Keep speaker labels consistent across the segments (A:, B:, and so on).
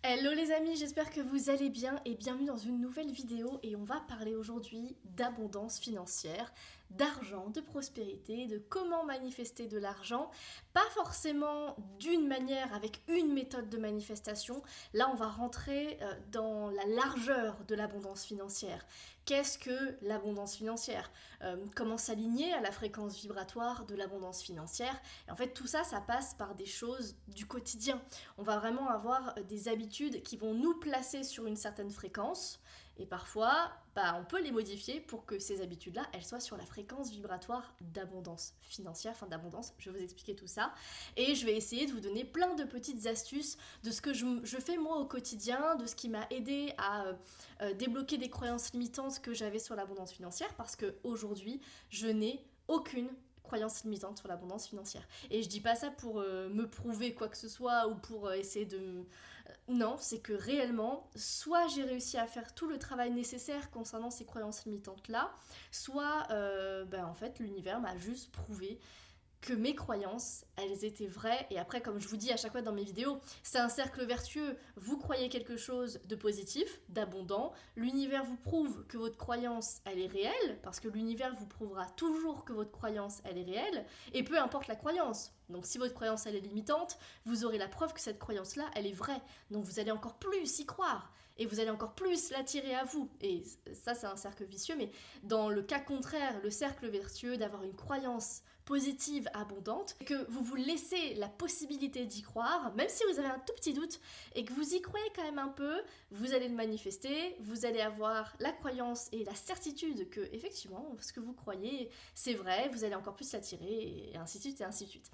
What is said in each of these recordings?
A: Hello les amis, j'espère que vous allez bien et bienvenue dans une nouvelle vidéo et on va parler aujourd'hui d'abondance financière, d'argent, de prospérité, de comment manifester de l'argent, pas forcément d'une manière avec une méthode de manifestation. Là on va rentrer dans la largeur de l'abondance financière. Qu'est-ce que l'abondance financière? Comment s'aligner à la fréquence vibratoire de l'abondance financière? Et en fait tout ça, ça passe par des choses du quotidien. On va vraiment avoir des habitudes qui vont nous placer sur une certaine fréquence et parfois on peut les modifier pour que ces habitudes-là, elles soient sur la fréquence vibratoire d'abondance financière, enfin d'abondance, je vais vous expliquer tout ça et je vais essayer de vous donner plein de petites astuces de ce que je fais moi au quotidien, de ce qui m'a aidé à débloquer des croyances limitantes que j'avais sur l'abondance financière parce qu'aujourd'hui, je n'ai aucune croyance limitante sur l'abondance financière. Et je dis pas ça pour me prouver quoi que ce soit ou pour essayer de... Non, c'est que réellement, soit j'ai réussi à faire tout le travail nécessaire concernant ces croyances limitantes-là, soit en fait l'univers m'a juste prouvé que mes croyances, elles étaient vraies. Et après, comme je vous dis à chaque fois dans mes vidéos, c'est un cercle vertueux. Vous croyez quelque chose de positif, d'abondant. L'univers vous prouve que votre croyance, elle est réelle, parce que l'univers vous prouvera toujours que votre croyance, elle est réelle. Et peu importe la croyance. Donc si votre croyance, elle est limitante, vous aurez la preuve que cette croyance-là, elle est vraie. Donc vous allez encore plus y croire. Et vous allez encore plus l'attirer à vous. Et ça, c'est un cercle vicieux. Mais dans le cas contraire, le cercle vertueux d'avoir une croyance positive, abondante, que vous vous laissez la possibilité d'y croire, même si vous avez un tout petit doute, et que vous y croyez quand même un peu, vous allez le manifester, vous allez avoir la croyance et la certitude que, effectivement, ce que vous croyez, c'est vrai, vous allez encore plus l'attirer, et ainsi de suite, et ainsi de suite.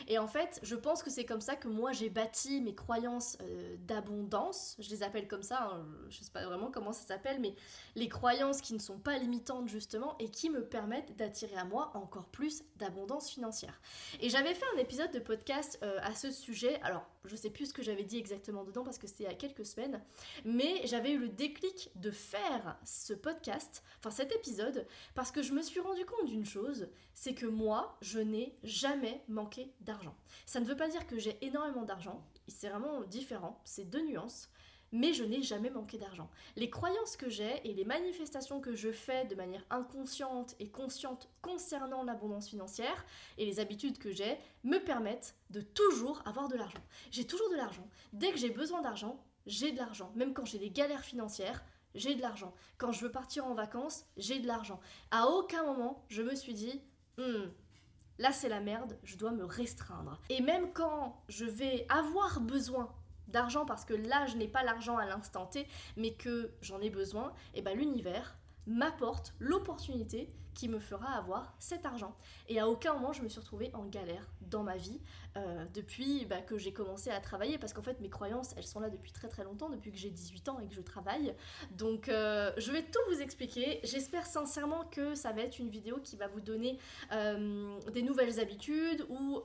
A: Et en fait, je pense que c'est comme ça que moi j'ai bâti mes croyances d'abondance, je les appelle comme ça, hein, je sais pas vraiment comment ça s'appelle, mais les croyances qui ne sont pas limitantes justement, et qui me permettent d'attirer à moi encore plus d'abondance financière. Et j'avais fait un épisode de podcast à ce sujet, alors je sais plus ce que j'avais dit exactement dedans parce que c'était il y a quelques semaines, mais j'avais eu le déclic de faire ce podcast, enfin cet épisode, parce que je me suis rendu compte d'une chose, c'est que moi, je n'ai jamais manqué d'argent. Ça ne veut pas dire que j'ai énormément d'argent, c'est vraiment différent, c'est deux nuances. Mais je n'ai jamais manqué d'argent. Les croyances que j'ai et les manifestations que je fais de manière inconsciente et consciente concernant l'abondance financière et les habitudes que j'ai me permettent de toujours avoir de l'argent. J'ai toujours de l'argent. Dès que j'ai besoin d'argent, j'ai de l'argent. Même quand j'ai des galères financières, j'ai de l'argent. Quand je veux partir en vacances, j'ai de l'argent. À aucun moment, je me suis dit, là c'est la merde, je dois me restreindre. Et même quand je vais avoir besoin d'argent parce que là je n'ai pas l'argent à l'instant T mais que j'en ai besoin, et ben l'univers m'apporte l'opportunité qui me fera avoir cet argent. Et à aucun moment je me suis retrouvée en galère dans ma vie depuis que j'ai commencé à travailler parce qu'en fait mes croyances elles sont là depuis très très longtemps, depuis que j'ai 18 ans et que je travaille. Donc je vais tout vous expliquer. J'espère sincèrement que ça va être une vidéo qui va vous donner des nouvelles habitudes ou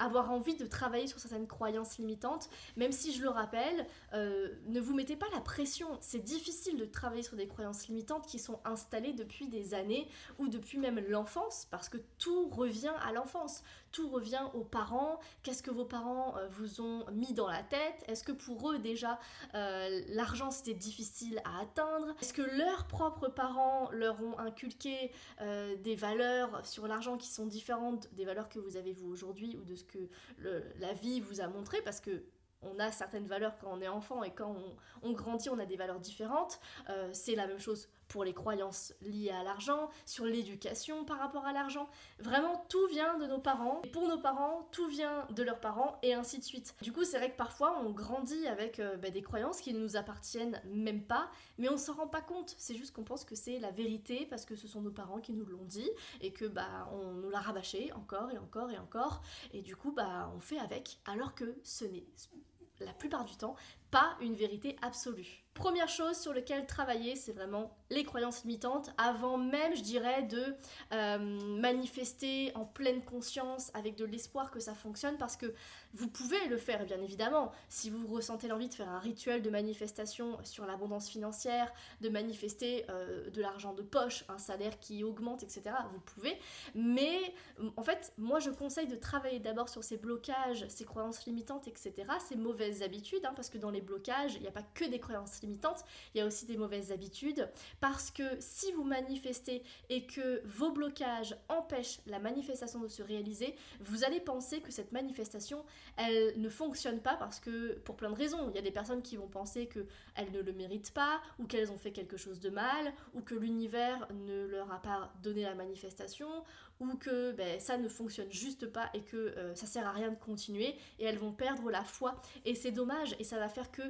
A: avoir envie de travailler sur certaines croyances limitantes, même si je le rappelle, ne vous mettez pas la pression. C'est difficile de travailler sur des croyances limitantes qui sont installées depuis des années ou depuis même l'enfance, parce que tout revient à l'enfance, tout revient aux parents. Qu'est-ce que vos parents vous ont mis dans la tête? Est-ce que pour eux déjà l'argent c'était difficile à atteindre? Est-ce que leurs propres parents leur ont inculqué des valeurs sur l'argent qui sont différentes des valeurs que vous avez vous aujourd'hui ou de ce que la vie vous a montré? Parce que on a certaines valeurs quand on est enfant et quand on grandit, on a des valeurs différentes. C'est la même chose pour les croyances liées à l'argent, sur l'éducation par rapport à l'argent. Vraiment, tout vient de nos parents. Et pour nos parents, tout vient de leurs parents et ainsi de suite. Du coup, c'est vrai que parfois, on grandit avec des croyances qui ne nous appartiennent même pas, mais on s'en rend pas compte. C'est juste qu'on pense que c'est la vérité parce que ce sont nos parents qui nous l'ont dit et que on nous l'a rabâché encore et encore et encore. Et du coup, on fait avec, alors que ce n'est la plupart du temps pas une vérité absolue. Première chose sur laquelle travailler, c'est vraiment les croyances limitantes, avant même, je dirais, de manifester en pleine conscience avec de l'espoir que ça fonctionne, parce que vous pouvez le faire, bien évidemment. Si vous ressentez l'envie de faire un rituel de manifestation sur l'abondance financière, de manifester de l'argent de poche, un salaire qui augmente, etc., vous pouvez. Mais en fait, moi, je conseille de travailler d'abord sur ces blocages, ces croyances limitantes, etc., ces mauvaises habitudes, parce que dans les les blocages, il n'y a pas que des croyances limitantes, il y a aussi des mauvaises habitudes, parce que si vous manifestez et que vos blocages empêchent la manifestation de se réaliser, vous allez penser que cette manifestation, elle ne fonctionne pas parce que, pour plein de raisons, il y a des personnes qui vont penser qu'elles ne le méritent pas, ou qu'elles ont fait quelque chose de mal, ou que l'univers ne leur a pas donné la manifestation, ou que ça ne fonctionne juste pas et que ça sert à rien de continuer, et elles vont perdre la foi, et c'est dommage, et ça va faire que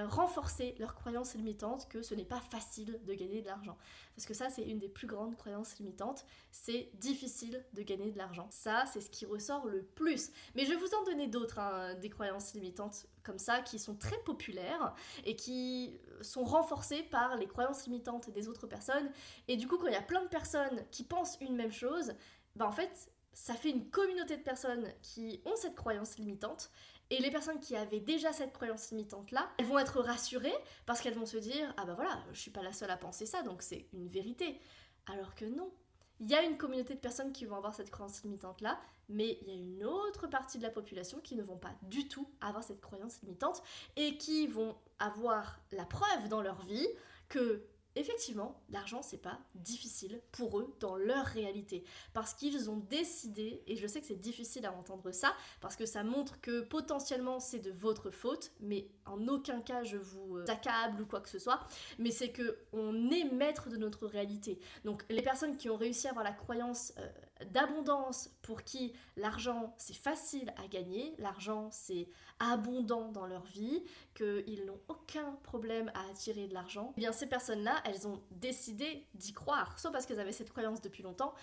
A: renforcer leurs croyances limitantes que ce n'est pas facile de gagner de l'argent. Parce que ça, c'est une des plus grandes croyances limitantes, c'est difficile de gagner de l'argent. Ça, c'est ce qui ressort le plus. Mais je vais vous en donner d'autres, des croyances limitantes comme ça, qui sont très populaires et qui sont renforcées par les croyances limitantes des autres personnes. Et du coup, quand il y a plein de personnes qui pensent une même chose, en fait, ça fait une communauté de personnes qui ont cette croyance limitante. Et les personnes qui avaient déjà cette croyance limitante-là, elles vont être rassurées parce qu'elles vont se dire « Ah bah voilà, je suis pas la seule à penser ça, donc c'est une vérité. » Alors que non. Il y a une communauté de personnes qui vont avoir cette croyance limitante-là, mais il y a une autre partie de la population qui ne vont pas du tout avoir cette croyance limitante et qui vont avoir la preuve dans leur vie que effectivement, l'argent, c'est pas difficile pour eux dans leur réalité. Parce qu'ils ont décidé, et je sais que c'est difficile à entendre ça, parce que ça montre que potentiellement c'est de votre faute, mais en aucun cas je vous accable ou quoi que ce soit, mais c'est qu'on est maître de notre réalité. Donc les personnes qui ont réussi à avoir la croyance d'abondance, pour qui l'argent c'est facile à gagner, l'argent c'est abondant dans leur vie, qu'ils n'ont aucun problème à attirer de l'argent, eh bien ces personnes-là, elles ont décidé d'y croire, soit parce qu'elles avaient cette croyance depuis longtemps,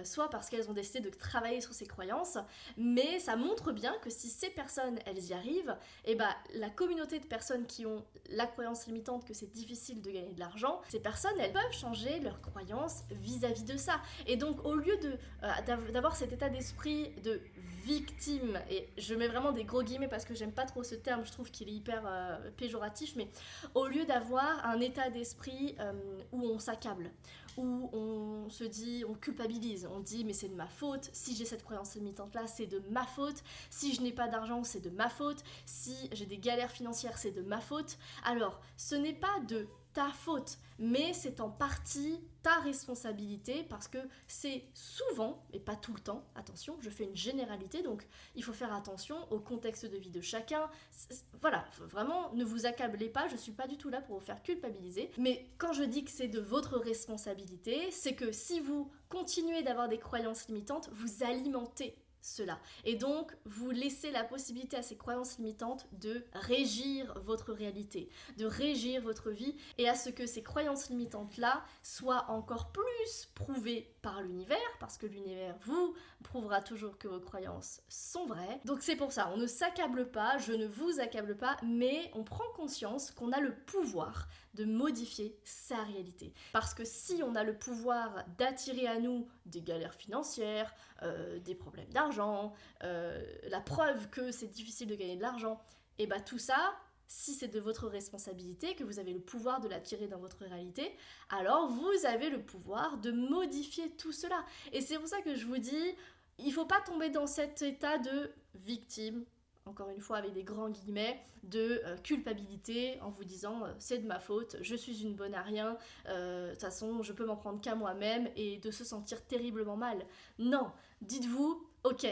A: soit parce qu'elles ont décidé de travailler sur ces croyances, mais ça montre bien que si ces personnes, elles y arrivent, eh ben, la communauté de personnes qui ont la croyance limitante que c'est difficile de gagner de l'argent, ces personnes, elles peuvent changer leurs croyances vis-à-vis de ça. Et donc au lieu d'avoir cet état d'esprit de victime, et je mets vraiment des gros guillemets parce que j'aime pas trop ce terme, je trouve qu'il est hyper péjoratif, mais au lieu d'avoir un état d'esprit où on s'accable, où on se dit, on culpabilise, on dit mais c'est de ma faute, si j'ai cette croyance limitante là c'est de ma faute, si je n'ai pas d'argent c'est de ma faute, si j'ai des galères financières c'est de ma faute. Alors ce n'est pas de ta faute, mais c'est en partie ta responsabilité parce que c'est souvent, et pas tout le temps, attention, je fais une généralité, donc il faut faire attention au contexte de vie de chacun. Voilà, vraiment, ne vous accablez pas, je suis pas du tout là pour vous faire culpabiliser, mais quand je dis que c'est de votre responsabilité, c'est que si vous continuez d'avoir des croyances limitantes, vous alimentez cela. Et donc, vous laissez la possibilité à ces croyances limitantes de régir votre réalité, de régir votre vie, et à ce que ces croyances limitantes-là soient encore plus prouvées par l'univers, parce que l'univers vous prouvera toujours que vos croyances sont vraies. Donc c'est pour ça, on ne s'accable pas, je ne vous accable pas, mais on prend conscience qu'on a le pouvoir de modifier sa réalité. Parce que si on a le pouvoir d'attirer à nous des galères financières, des problèmes d'argent, la preuve que c'est difficile de gagner de l'argent, et bah tout ça, si c'est de votre responsabilité, que vous avez le pouvoir de l'attirer dans votre réalité, alors vous avez le pouvoir de modifier tout cela. Et c'est pour ça que je vous dis, il ne faut pas tomber dans cet état de victime, encore une fois avec des grands guillemets, de culpabilité en vous disant c'est de ma faute, je suis une bonne à rien, de toute façon je peux m'en prendre qu'à moi-même, et de se sentir terriblement mal. Non, dites-vous, ok,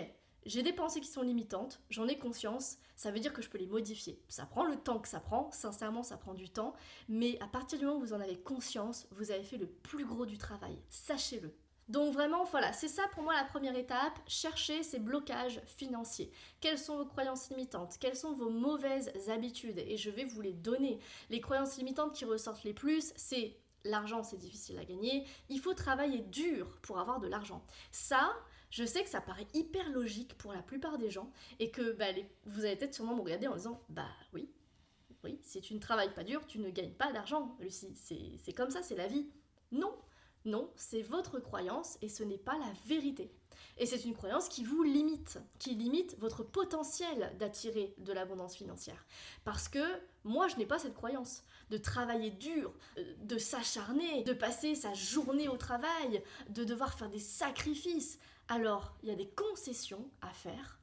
A: j'ai des pensées qui sont limitantes, j'en ai conscience, ça veut dire que je peux les modifier. Ça prend le temps que ça prend, sincèrement ça prend du temps, mais à partir du moment où vous en avez conscience, vous avez fait le plus gros du travail, sachez-le. Donc vraiment, voilà, c'est ça pour moi la première étape, chercher ces blocages financiers. Quelles sont vos croyances limitantes? Quelles sont vos mauvaises habitudes? Et je vais vous les donner. Les croyances limitantes qui ressortent les plus, c'est l'argent, c'est difficile à gagner, il faut travailler dur pour avoir de l'argent. Ça, je sais que ça paraît hyper logique pour la plupart des gens et que vous allez peut-être sûrement me regarder en disant oui, si tu ne travailles pas dur, tu ne gagnes pas d'argent, Lucie, c'est comme ça, c'est la vie. Non, c'est votre croyance et ce n'est pas la vérité. Et c'est une croyance qui vous limite, qui limite votre potentiel d'attirer de l'abondance financière. Parce que moi, je n'ai pas cette croyance de travailler dur, de s'acharner, de passer sa journée au travail, de devoir faire des sacrifices. Alors, il y a des concessions à faire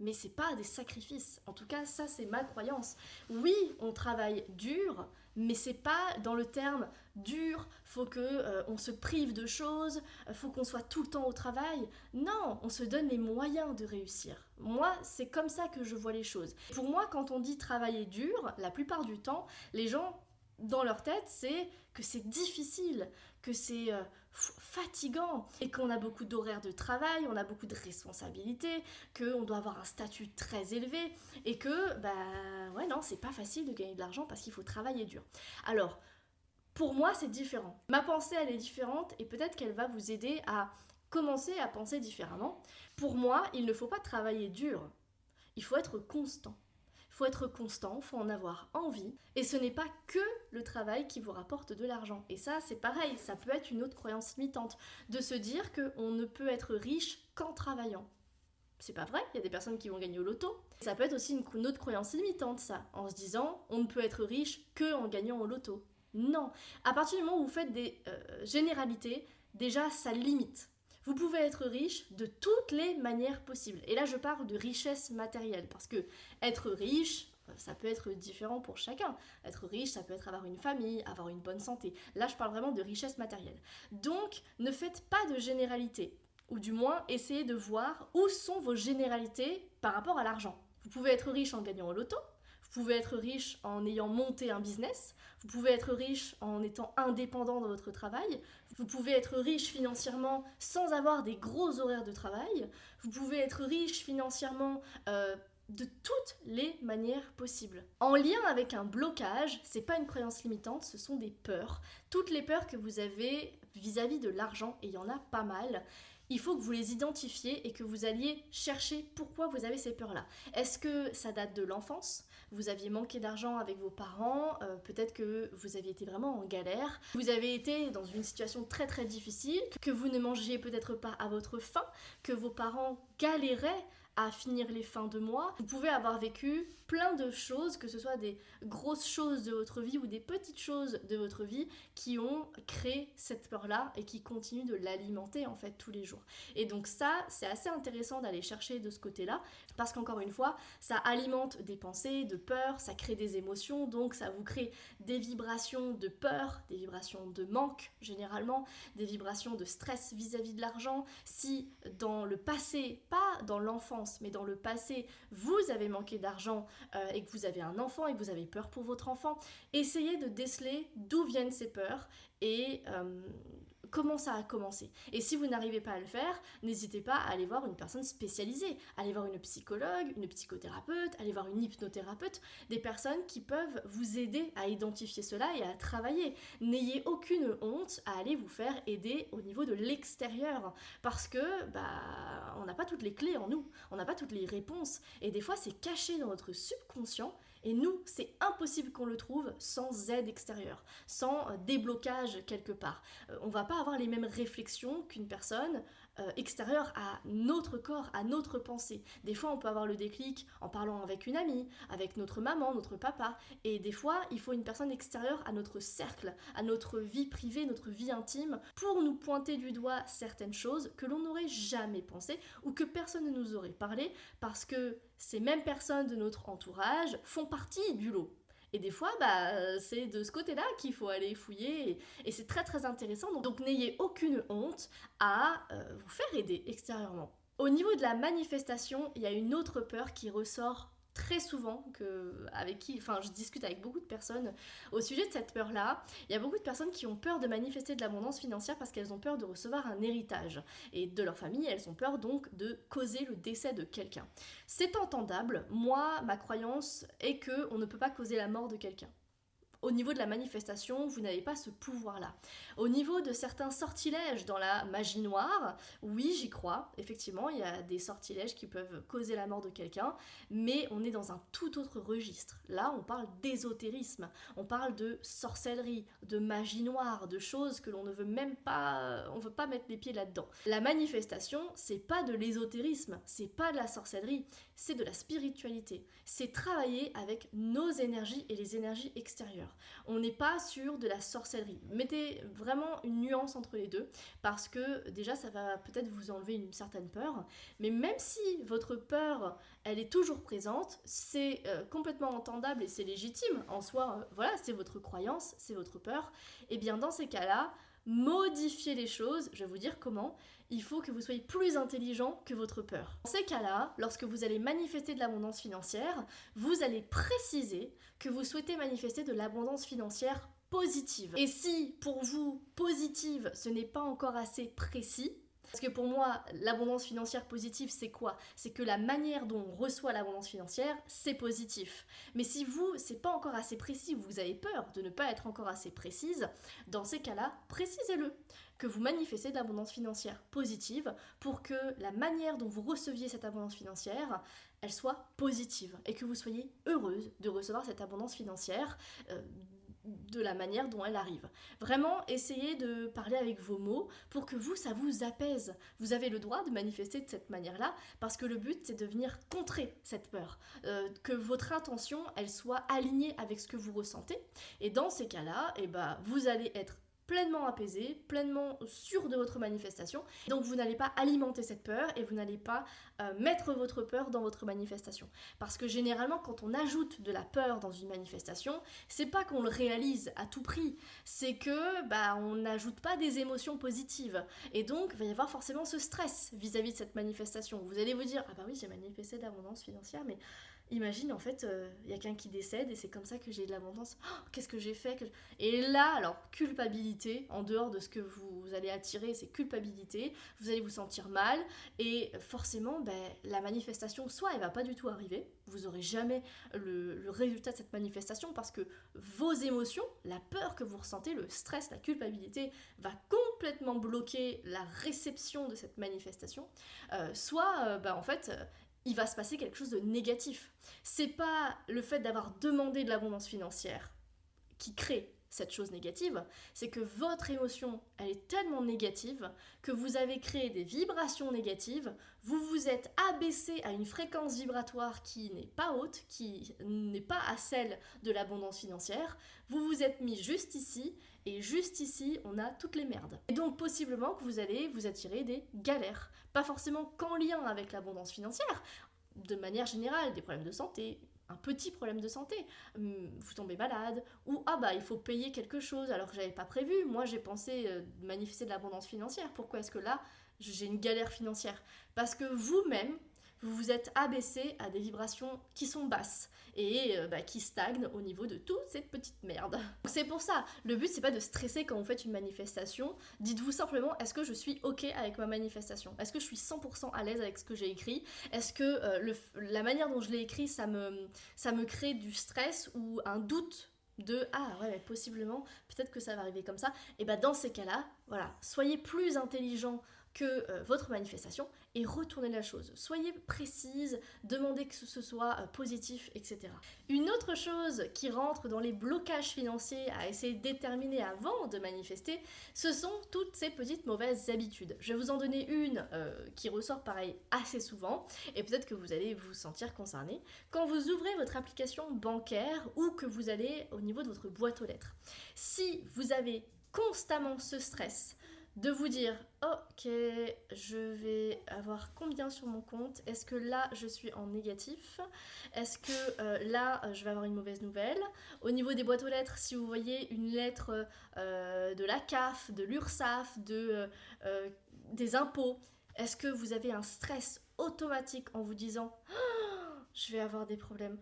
A: mais c'est pas des sacrifices. En tout cas, ça c'est ma croyance. Oui, on travaille dur, mais c'est pas dans le terme dur, faut que on se prive de choses, faut qu'on soit tout le temps au travail. Non, on se donne les moyens de réussir. Moi, c'est comme ça que je vois les choses. Pour moi, quand on dit travailler dur, la plupart du temps, les gens dans leur tête, c'est que c'est difficile, que c'est fatigant et qu'on a beaucoup d'horaires de travail, on a beaucoup de responsabilités, qu'on doit avoir un statut très élevé et que, ouais, non, c'est pas facile de gagner de l'argent parce qu'il faut travailler dur. Alors, pour moi, c'est différent. Ma pensée, elle est différente et peut-être qu'elle va vous aider à commencer à penser différemment. Pour moi, il ne faut pas travailler dur, il faut être constant. Il faut être constant, il faut en avoir envie. Et ce n'est pas que le travail qui vous rapporte de l'argent. Et ça, c'est pareil, ça peut être une autre croyance limitante. De se dire qu'on ne peut être riche qu'en travaillant. C'est pas vrai, il y a des personnes qui vont gagner au loto. Ça peut être aussi une autre croyance limitante, ça. En se disant, on ne peut être riche qu'en gagnant au loto. Non. À partir du moment où vous faites des généralités, déjà, ça limite. Vous pouvez être riche de toutes les manières possibles. Et là, je parle de richesse matérielle, parce que être riche, ça peut être différent pour chacun. Être riche, ça peut être avoir une famille, avoir une bonne santé. Là, je parle vraiment de richesse matérielle. Donc, ne faites pas de généralité, ou du moins, essayez de voir où sont vos généralités par rapport à l'argent. Vous pouvez être riche en gagnant au loto, vous pouvez être riche en ayant monté un business, vous pouvez être riche en étant indépendant dans votre travail, vous pouvez être riche financièrement sans avoir des gros horaires de travail, vous pouvez être riche financièrement de toutes les manières possibles. En lien avec un blocage, c'est pas une croyance limitante, ce sont des peurs. Toutes les peurs que vous avez vis-à-vis de l'argent, et il y en a pas mal, il faut que vous les identifiez et que vous alliez chercher pourquoi vous avez ces peurs-là. Est-ce que ça date de l'enfance ? Vous aviez manqué d'argent avec vos parents, peut-être que vous aviez été vraiment en galère, vous avez été dans une situation très très difficile, que vous ne mangiez peut-être pas à votre faim, que vos parents galéraient à finir les fins de mois. Vous pouvez avoir vécu plein de choses, que ce soit des grosses choses de votre vie ou des petites choses de votre vie qui ont créé cette peur-là et qui continuent de l'alimenter en fait tous les jours. Et donc ça, c'est assez intéressant d'aller chercher de ce côté-là parce qu'encore une fois, ça alimente des pensées, de peur, ça crée des émotions, donc ça vous crée des vibrations de peur, des vibrations de manque généralement, des vibrations de stress vis-à-vis de l'argent. Si dans le passé, pas dans l'enfance, mais dans le passé, vous avez manqué d'argent et que vous avez un enfant et que vous avez peur pour votre enfant, essayez de déceler d'où viennent ces peurs et comment ça a commencé. Et si vous n'arrivez pas à le faire, n'hésitez pas à aller voir une personne spécialisée, aller voir une psychologue, une psychothérapeute, aller voir une hypnothérapeute, des personnes qui peuvent vous aider à identifier cela et à travailler. N'ayez aucune honte à aller vous faire aider au niveau de l'extérieur parce que on n'a pas toutes les clés en nous, on n'a pas toutes les réponses et des fois c'est caché dans notre subconscient. Et nous, c'est impossible qu'on le trouve sans aide extérieure, sans déblocage quelque part. On va pas avoir les mêmes réflexions qu'une personne extérieure à notre corps, à notre pensée. Des fois, on peut avoir le déclic en parlant avec une amie, avec notre maman, notre papa. Et des fois, il faut une personne extérieure à notre cercle, à notre vie privée, notre vie intime, pour nous pointer du doigt certaines choses que l'on n'aurait jamais pensé ou que personne ne nous aurait parlé parce que ces mêmes personnes de notre entourage font partie du lot. Et des fois, c'est de ce côté-là qu'il faut aller fouiller et c'est très très intéressant. Donc n'ayez aucune honte à vous faire aider extérieurement. Au niveau de la manifestation, il y a une autre peur qui ressort très souvent, je discute avec beaucoup de personnes au sujet de cette peur-là. Il y a beaucoup de personnes qui ont peur de manifester de l'abondance financière parce qu'elles ont peur de recevoir un héritage. Et de leur famille, elles ont peur donc de causer le décès de quelqu'un. C'est entendable. Moi, ma croyance est qu'on ne peut pas causer la mort de quelqu'un. Au niveau de la manifestation, vous n'avez pas ce pouvoir-là. Au niveau de certains sortilèges dans la magie noire, oui, j'y crois. Effectivement, il y a des sortilèges qui peuvent causer la mort de quelqu'un, mais on est dans un tout autre registre. Là, on parle d'ésotérisme, on parle de sorcellerie, de magie noire, de choses que l'on ne veut même pas, on veut pas mettre les pieds là-dedans. La manifestation, c'est pas de l'ésotérisme, c'est pas de la sorcellerie, c'est de la spiritualité. C'est travailler avec nos énergies et les énergies extérieures. peur. On n'est pas sur de la sorcellerie. Mettez vraiment une nuance entre les deux, parce que déjà ça va peut-être vous enlever une certaine peur, mais même si votre peur elle est toujours présente, c'est complètement entendable et c'est légitime en soi, voilà, c'est votre croyance, c'est votre peur, et bien dans ces cas-là, modifier les choses, je vais vous dire comment. Il faut que vous soyez plus intelligent que votre peur. Dans ces cas-là, lorsque vous allez manifester de l'abondance financière, vous allez préciser que vous souhaitez manifester de l'abondance financière positive. Et si pour vous, positive, ce n'est pas encore assez précis, parce que pour moi, l'abondance financière positive, c'est quoi? C'est que la manière dont on reçoit l'abondance financière, c'est positif. Mais si vous, c'est pas encore assez précis, vous avez peur de ne pas être encore assez précise, dans ces cas-là, précisez-le. Que vous manifestez de l'abondance financière positive pour que la manière dont vous receviez cette abondance financière, elle soit positive et que vous soyez heureuse de recevoir cette abondance financière de la manière dont elle arrive. Vraiment, essayez de parler avec vos mots pour que vous, ça vous apaise. Vous avez le droit de manifester de cette manière-là parce que le but, c'est de venir contrer cette peur. Que votre intention, elle soit alignée avec ce que vous ressentez. Et dans ces cas-là, vous allez être pleinement apaisé, pleinement sûr de votre manifestation. Donc vous n'allez pas alimenter cette peur et vous n'allez pas mettre votre peur dans votre manifestation. Parce que généralement, quand on ajoute de la peur dans une manifestation, c'est pas qu'on le réalise à tout prix, c'est que on n'ajoute pas des émotions positives. Et donc, il va y avoir forcément ce stress vis-à-vis de cette manifestation. Vous allez vous dire, ah bah oui, j'ai manifesté de l'abondance financière, mais imagine, en fait, y a quelqu'un qui décède et c'est comme ça que j'ai de l'abondance. Oh, qu'est-ce que j'ai fait Et là, alors, culpabilité, en dehors de ce que vous allez attirer, c'est culpabilité. Vous allez vous sentir mal et forcément, la manifestation, soit elle va pas du tout arriver, vous aurez jamais le résultat de cette manifestation parce que vos émotions, la peur que vous ressentez, le stress, la culpabilité, va complètement bloquer la réception de cette manifestation. Soit, en fait, il va se passer quelque chose de négatif. C'est pas le fait d'avoir demandé de l'abondance financière qui crée cette chose négative, c'est que votre émotion, elle est tellement négative que vous avez créé des vibrations négatives, vous vous êtes abaissé à une fréquence vibratoire qui n'est pas haute, qui n'est pas à celle de l'abondance financière, vous vous êtes mis juste ici, et juste ici, on a toutes les merdes. Et donc possiblement que vous allez vous attirer des galères, pas forcément qu'en lien avec l'abondance financière, de manière générale, des problèmes de santé, un petit problème de santé, vous tombez malade, ou il faut payer quelque chose alors que j'avais pas prévu, moi j'ai pensé manifester de l'abondance financière, pourquoi est-ce que là j'ai une galère financière? Parce que vous-même, vous vous êtes abaissé à des vibrations qui sont basses et qui stagnent au niveau de toute cette petite merde. C'est pour ça, le but c'est pas de stresser quand vous faites une manifestation, dites-vous simplement est-ce que je suis ok avec ma manifestation? Est-ce que je suis 100% à l'aise avec ce que j'ai écrit? Est-ce que la manière dont je l'ai écrit ça me crée du stress ou un doute de mais possiblement peut-être que ça va arriver comme ça? Et dans ces cas-là, voilà, soyez plus intelligent que votre manifestation et retournez la chose. Soyez précise, demandez que ce soit positif, etc. Une autre chose qui rentre dans les blocages financiers à essayer de déterminer avant de manifester, ce sont toutes ces petites mauvaises habitudes. Je vais vous en donner une qui ressort pareil assez souvent et peut-être que vous allez vous sentir concerné. Quand vous ouvrez votre application bancaire ou que vous allez au niveau de votre boîte aux lettres, si vous avez constamment ce stress de vous dire ok, je vais avoir combien sur mon compte, est-ce que là je suis en négatif, est-ce que là je vais avoir une mauvaise nouvelle. Au niveau des boîtes aux lettres, si vous voyez une lettre de la CAF, de l'URSSAF, des impôts, est-ce que vous avez un stress automatique en vous disant je vais avoir des problèmes,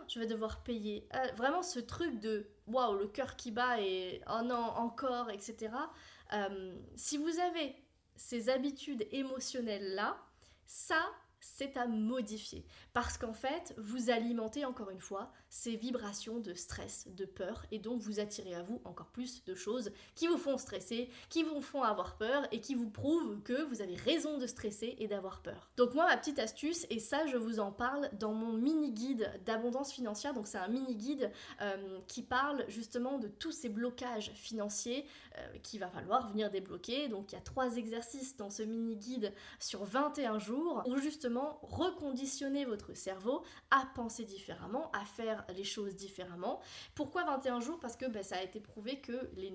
A: je vais devoir payer, vraiment ce truc de waouh, le cœur qui bat et oh non encore, etc. Si vous avez ces habitudes émotionnelles-là, ça, c'est à modifier. Parce qu'en fait, vous alimentez encore une fois ces vibrations de stress, de peur, et donc vous attirez à vous encore plus de choses qui vous font stresser, qui vous font avoir peur, et qui vous prouvent que vous avez raison de stresser et d'avoir peur. Donc moi, ma petite astuce, et ça je vous en parle dans mon mini-guide d'abondance financière, donc c'est un mini-guide qui parle justement de tous ces blocages financiers qu'il va falloir venir débloquer. Donc il y a 3 exercices dans ce mini-guide sur 21 jours pour justement reconditionner votre cerveau à penser différemment, à faire faire les choses différemment. Pourquoi 21 jours? Parce que ça a été prouvé que les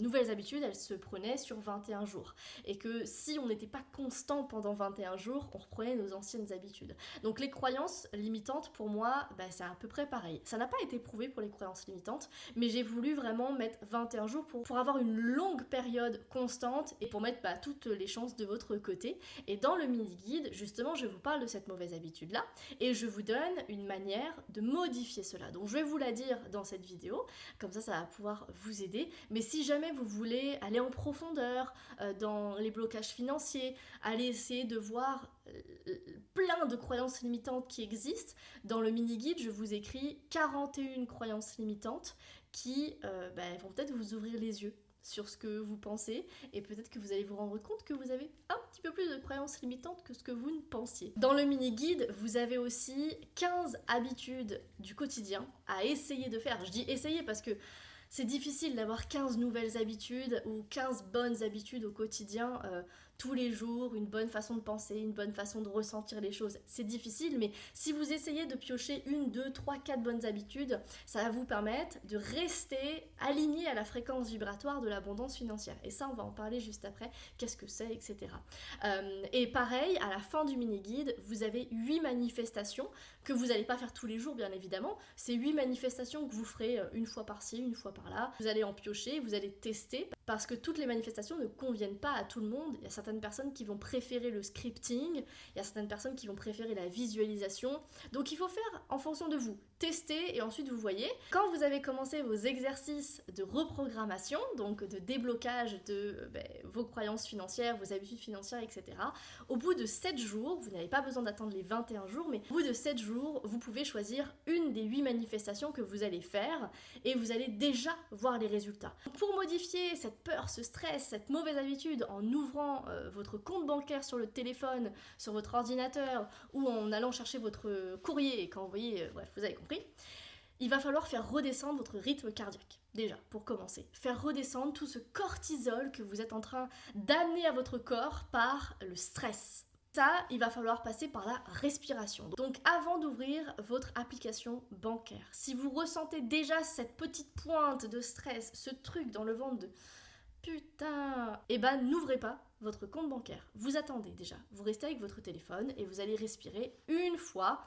A: nouvelles habitudes, elles se prenaient sur 21 jours. Et que si on n'était pas constant pendant 21 jours, on reprenait nos anciennes habitudes. Donc les croyances limitantes, pour moi, c'est à peu près pareil. Ça n'a pas été prouvé pour les croyances limitantes, mais j'ai voulu vraiment mettre 21 jours pour avoir une longue période constante et pour mettre toutes les chances de votre côté. Et dans le mini-guide, justement, je vous parle de cette mauvaise habitude-là et je vous donne une manière de modifier cela. Donc je vais vous la dire dans cette vidéo, comme ça va pouvoir vous aider. Mais si jamais vous voulez aller en profondeur dans les blocages financiers, aller essayer de voir plein de croyances limitantes qui existent, dans le mini-guide, je vous écris 41 croyances limitantes qui vont peut-être vous ouvrir les yeux sur ce que vous pensez et peut-être que vous allez vous rendre compte que vous avez un petit peu plus de croyances limitantes que ce que vous ne pensiez. Dans le mini-guide, vous avez aussi 15 habitudes du quotidien à essayer de faire. Je dis essayer parce que c'est difficile d'avoir 15 nouvelles habitudes ou 15 bonnes habitudes au quotidien tous les jours, une bonne façon de penser, une bonne façon de ressentir les choses. C'est difficile, mais si vous essayez de piocher 1, 2, 3, 4 bonnes habitudes, ça va vous permettre de rester aligné à la fréquence vibratoire de l'abondance financière. Et ça, on va en parler juste après, qu'est-ce que c'est, etc. Et pareil, à la fin du mini-guide, vous avez 8 manifestations que vous n'allez pas faire tous les jours, bien évidemment. C'est 8 manifestations que vous ferez une fois par-ci, une fois par-là. Vous allez en piocher, vous allez tester, parce que toutes les manifestations ne conviennent pas à tout le monde. Il y a certaines personnes qui vont préférer le scripting, il y a certaines personnes qui vont préférer la visualisation. Donc il faut faire en fonction de vous. Tester et ensuite vous voyez. Quand vous avez commencé vos exercices de reprogrammation, donc de déblocage de vos croyances financières, vos habitudes financières, etc., au bout de 7 jours, vous n'avez pas besoin d'attendre les 21 jours, mais au bout de 7 jours, vous pouvez choisir une des 8 manifestations que vous allez faire et vous allez déjà voir les résultats. Pour modifier cette peur, ce stress, cette mauvaise habitude en ouvrant votre compte bancaire sur le téléphone, sur votre ordinateur ou en allant chercher votre courrier quand vous voyez, bref, vous avez compris, il va falloir faire redescendre votre rythme cardiaque. Déjà, pour commencer, faire redescendre tout ce cortisol que vous êtes en train d'amener à votre corps par le stress. Ça, il va falloir passer par la respiration. Donc avant d'ouvrir votre application bancaire, si vous ressentez déjà cette petite pointe de stress, ce truc dans le ventre de putain, n'ouvrez pas votre compte bancaire. Vous attendez déjà, vous restez avec votre téléphone et vous allez respirer une fois.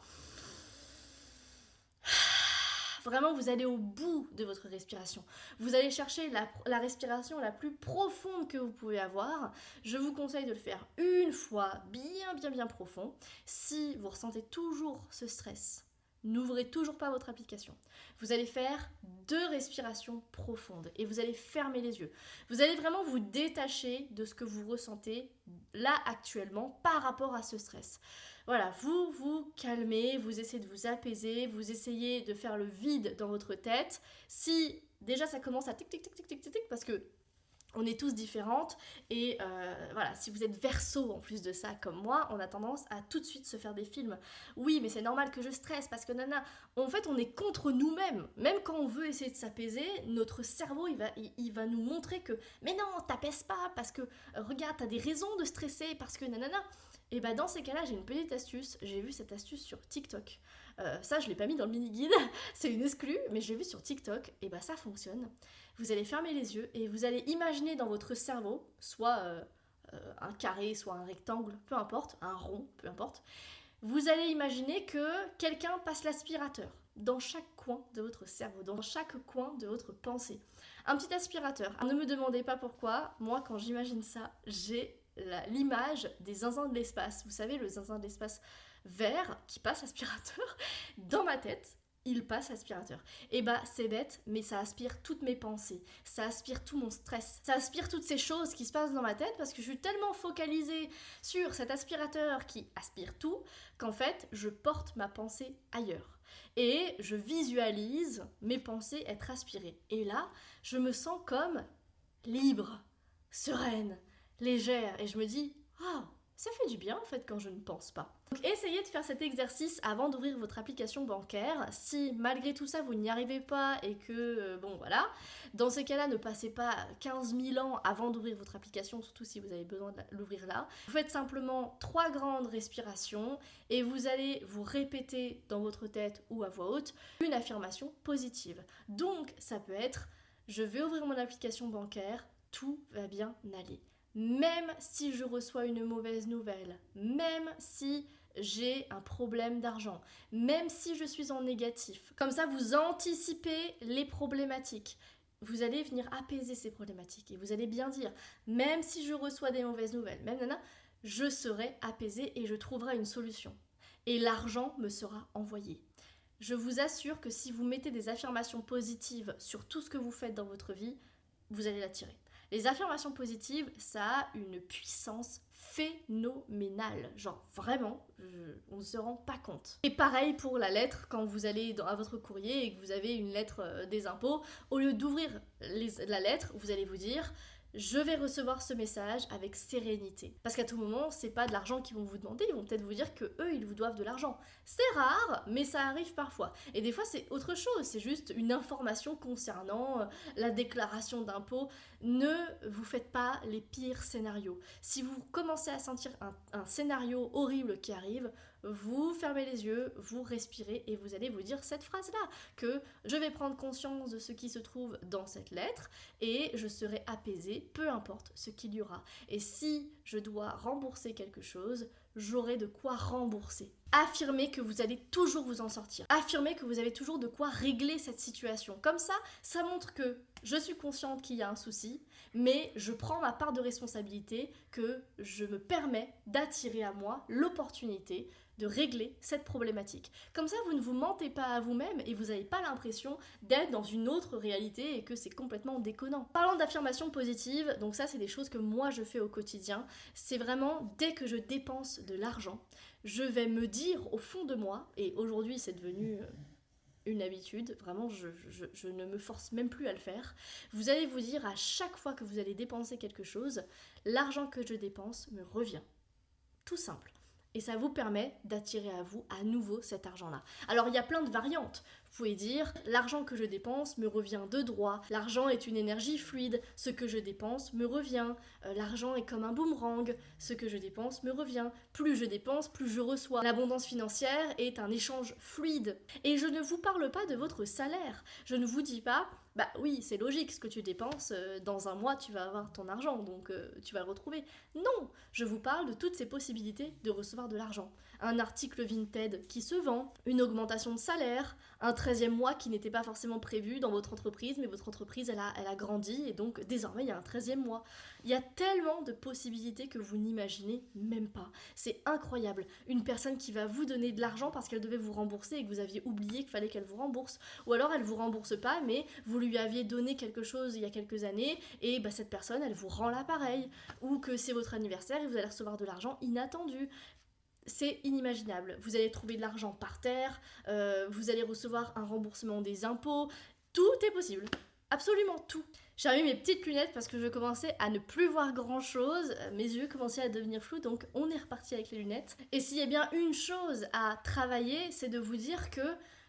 A: Vraiment, vous allez au bout de votre respiration. Vous allez chercher la respiration la plus profonde que vous pouvez avoir. Je vous conseille de le faire une fois, bien profond. Si vous ressentez toujours ce stress, n'ouvrez toujours pas votre application. Vous allez faire 2 respirations profondes et vous allez fermer les yeux. Vous allez vraiment vous détacher de ce que vous ressentez là actuellement par rapport à ce stress. Voilà, vous vous calmez, vous essayez de vous apaiser, vous essayez de faire le vide dans votre tête. Si déjà ça commence à tic tic tic tic tic tic tic parce que on est tous différentes et voilà, si vous êtes Verseau en plus de ça comme moi, on a tendance à tout de suite se faire des films. Oui, mais c'est normal que je stresse parce que nana, en fait on est contre nous-mêmes. Même quand on veut essayer de s'apaiser, notre cerveau il va nous montrer que mais non, t'apaises pas parce que regarde, t'as des raisons de stresser parce que nanana. Et dans ces cas-là, j'ai une petite astuce. J'ai vu cette astuce sur TikTok. Ça, je ne l'ai pas mis dans le mini-guide, c'est une exclue, mais je l'ai vu sur TikTok. Et ça fonctionne. Vous allez fermer les yeux et vous allez imaginer dans votre cerveau, soit un carré, soit un rectangle, peu importe, un rond, peu importe. Vous allez imaginer que quelqu'un passe l'aspirateur dans chaque coin de votre cerveau, dans chaque coin de votre pensée. Un petit aspirateur. Ne me demandez pas pourquoi. Moi, quand j'imagine ça, j'ai l'image des zinzins de l'espace. Vous savez, le zinzin de l'espace vert qui passe aspirateur. Dans ma tête, il passe aspirateur. Et c'est bête, mais ça aspire toutes mes pensées. Ça aspire tout mon stress. Ça aspire toutes ces choses qui se passent dans ma tête parce que je suis tellement focalisée sur cet aspirateur qui aspire tout qu'en fait, je porte ma pensée ailleurs. Et je visualise mes pensées être aspirées. Et là, je me sens comme libre, sereine, légère, et je me dis, oh, Ça fait du bien en fait quand je ne pense pas. Donc essayez de faire cet exercice avant d'ouvrir votre application bancaire. Si malgré tout ça vous n'y arrivez pas et que bon voilà, dans ces cas-là ne passez pas 15 000 ans avant d'ouvrir votre application, surtout si vous avez besoin de l'ouvrir là. Vous faites simplement 3 grandes respirations et vous allez vous répéter dans votre tête ou à voix haute une affirmation positive. Donc ça peut être je vais ouvrir mon application bancaire, tout va bien aller. Même si je reçois une mauvaise nouvelle, même si j'ai un problème d'argent, même si je suis en négatif. Comme ça, vous anticipez les problématiques. Vous allez venir apaiser ces problématiques et vous allez bien dire, même si je reçois des mauvaises nouvelles, même nana, je serai apaisé et je trouverai une solution. Et l'argent me sera envoyé. Je vous assure que si vous mettez des affirmations positives sur tout ce que vous faites dans votre vie, vous allez l'attirer. Les affirmations positives, ça a une puissance phénoménale. Genre vraiment, on ne se rend pas compte. Et pareil pour la lettre, quand vous allez à votre courrier et que vous avez une lettre des impôts, au lieu d'ouvrir la lettre, vous allez vous dire je vais recevoir ce message avec sérénité. Parce qu'à tout moment, c'est pas de l'argent qu'ils vont vous demander, ils vont peut-être vous dire que eux, ils vous doivent de l'argent. C'est rare, mais ça arrive parfois. Et des fois, c'est autre chose, c'est juste une information concernant la déclaration d'impôt. Ne vous faites pas les pires scénarios. Si vous commencez à sentir un scénario horrible qui arrive, vous fermez les yeux, vous respirez et vous allez vous dire cette phrase-là, que je vais prendre conscience de ce qui se trouve dans cette lettre et je serai apaisée, peu importe ce qu'il y aura. Et si je dois rembourser quelque chose, j'aurai de quoi rembourser. Affirmez que vous allez toujours vous en sortir. Affirmez que vous avez toujours de quoi régler cette situation. Comme ça montre que je suis consciente qu'il y a un souci, mais je prends ma part de responsabilité, que je me permets d'attirer à moi l'opportunité de régler cette problématique. Comme ça, vous ne vous mentez pas à vous-même et vous n'avez pas l'impression d'être dans une autre réalité et que c'est complètement déconnant. Parlant d'affirmations positives, donc ça c'est des choses que moi je fais au quotidien, c'est vraiment dès que je dépense de l'argent, je vais me dire au fond de moi, et aujourd'hui c'est devenu une habitude, vraiment je ne me force même plus à le faire, vous allez vous dire à chaque fois que vous allez dépenser quelque chose, l'argent que je dépense me revient. Tout simple. Et ça vous permet d'attirer à vous à nouveau cet argent-là. Alors il y a plein de variantes. Vous pouvez dire l'argent que je dépense me revient de droit, l'argent est une énergie fluide, ce que je dépense me revient, l'argent est comme un boomerang, ce que je dépense me revient, plus je dépense, plus je reçois. L'abondance financière est un échange fluide. Et je ne vous parle pas de votre salaire, je ne vous dis pas bah oui, c'est logique, ce que tu dépenses, dans un mois, tu vas avoir ton argent, donc tu vas le retrouver. Non, je vous parle de toutes ces possibilités de recevoir de l'argent. Un article Vinted qui se vend, une augmentation de salaire, un 13e mois qui n'était pas forcément prévu dans votre entreprise, mais votre entreprise, elle a grandi, et donc désormais, il y a un 13e mois. Il y a tellement de possibilités que vous n'imaginez même pas. C'est incroyable. Une personne qui va vous donner de l'argent parce qu'elle devait vous rembourser et que vous aviez oublié qu'il fallait qu'elle vous rembourse. Ou alors, elle vous rembourse pas, mais vous lui aviez donné quelque chose il y a quelques années et bah, cette personne elle vous rend l'appareil, ou que c'est votre anniversaire et vous allez recevoir de l'argent inattendu. C'est inimaginable. Vous allez trouver de l'argent par terre, vous allez recevoir un remboursement des impôts, tout est possible. Absolument tout. J'ai remis mes petites lunettes parce que je commençais à ne plus voir grand chose, mes yeux commençaient à devenir flous, donc on est reparti avec les lunettes. Et s'il y a bien une chose à travailler, c'est de vous dire que